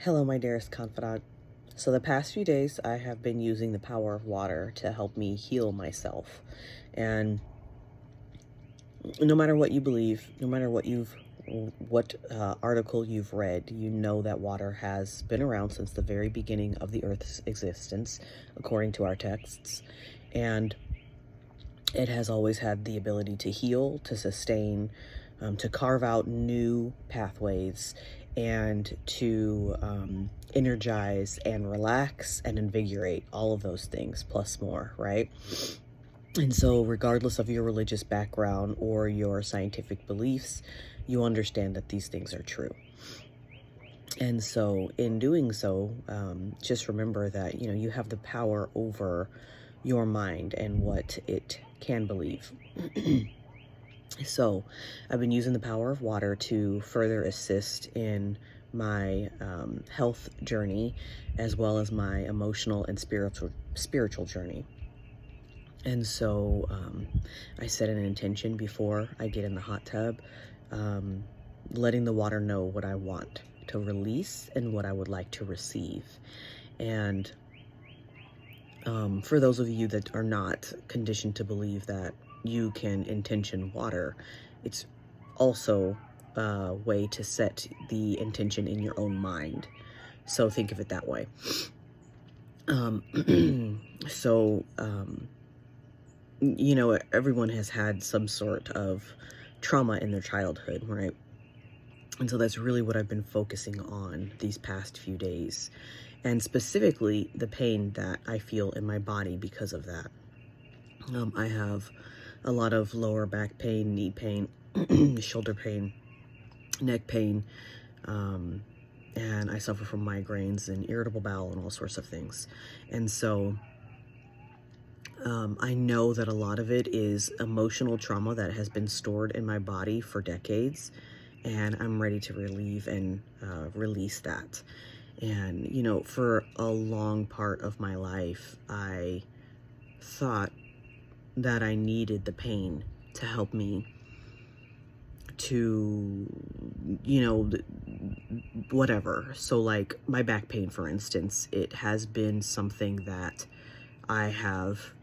Hello, my dearest confidant. So, the past few days, I have been using the power of water to help me heal myself. And no matter what you believe, no matter what article you've read, you know that water has been around since the very beginning of the Earth's existence, according to our texts. And it has always had the ability to heal, to sustain, to carve out new pathways, and to energize and relax and invigorate, all of those things plus more, right? And so, regardless of your religious background or your scientific beliefs, you understand that these things are true. And so, in doing so, just remember that, you have the power over your mind and what it can believe. So, I've been using the power of water to further assist in my health journey, as well as my emotional and spiritual journey. And so I set an intention before I get in the hot tub, letting the water know what I want to release and what I would like to receive. And for those of you that are not conditioned to believe that you can intention water, it's also a way to set the intention in your own mind. So think of it that way. So, everyone has had some sort of trauma in their childhood, right? And so that's really what I've been focusing on these past few days, and specifically the pain that I feel in my body because of that. I have a lot of lower back pain, knee pain, shoulder pain, neck pain, and I suffer from migraines and irritable bowel and all sorts of things. And so I know that a lot of it is emotional trauma that has been stored in my body for decades, and I'm ready to relieve and release that. And, for a long part of my life, I thought that I needed the pain to help me to, whatever. So, like, my back pain, for instance, it has been something that I have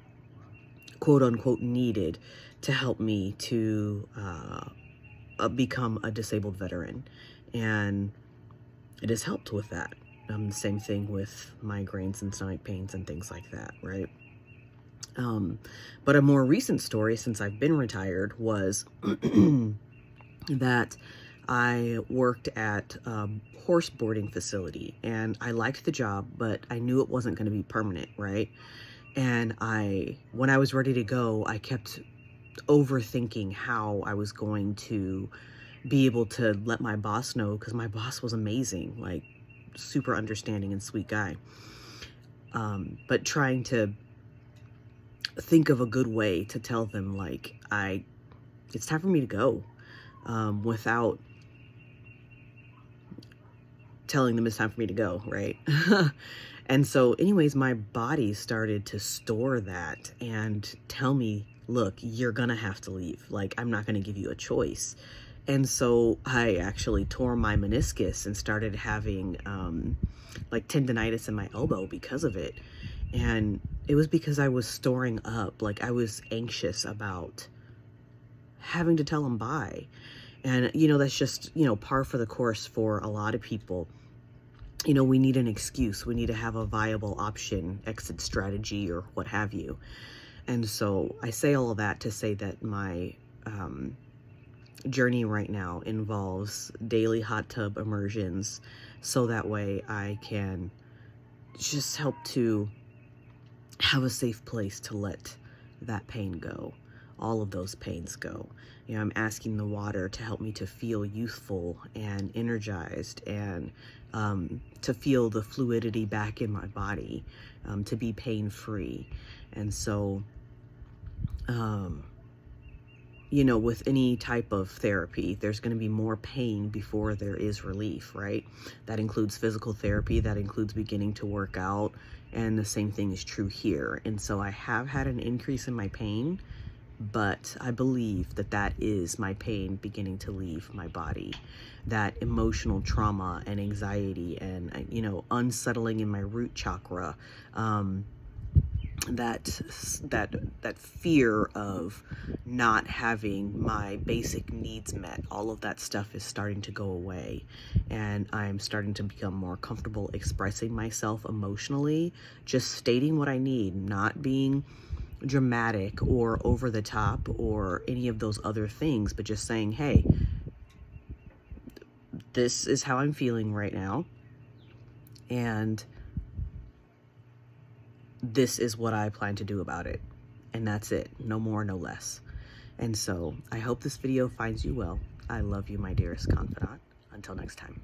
quote unquote needed to help me to become a disabled veteran, and it has helped with that. The same thing with migraines and stomach pains and things like that, right? But a more recent story since I've been retired was that I worked at a horse boarding facility, and I liked the job, but I knew it wasn't going to be permanent, right? And when I was ready to go, I kept overthinking how I was going to be able to let my boss know, because my boss was amazing, like super understanding and sweet guy. But trying to think of a good way to tell them, like, it's time for me to go, without telling them it's time for me to go, right? And so anyways, my body started to store that and tell me, look, you're gonna have to leave. Like, I'm not gonna give you a choice. And so I actually tore my meniscus and started having like tendonitis in my elbow because of it. And it was because I was storing up, like, I was anxious about having to tell them bye. And, that's just, par for the course for a lot of people. We need an excuse. We need to have a viable option, exit strategy, or what have you. And so I say all of that to say that my journey right now involves daily hot tub immersions, so that way I can just help to have a safe place to let that pain go, all of those pains go. I'm asking the water to help me to feel youthful and energized, and to feel the fluidity back in my body, to be pain-free. And so, with any type of therapy, there's going to be more pain before there is relief, right? That includes physical therapy, that includes beginning to work out, and the same thing is true here. And so I have had an increase in my pain, but I believe that that is my pain beginning to leave my body. that emotional trauma and anxiety and, you know, unsettling in my root chakra, that fear of not having my basic needs met. All of that stuff is starting to go away, and I'm starting to become more comfortable expressing myself emotionally, just stating what I need, not being dramatic or over the top or any of those other things, but just saying, hey, this is how I'm feeling right now, and this is what I plan to do about it. And that's it. No more, no less. And so I hope this video finds you well. I love you, my dearest confidant. Until next time.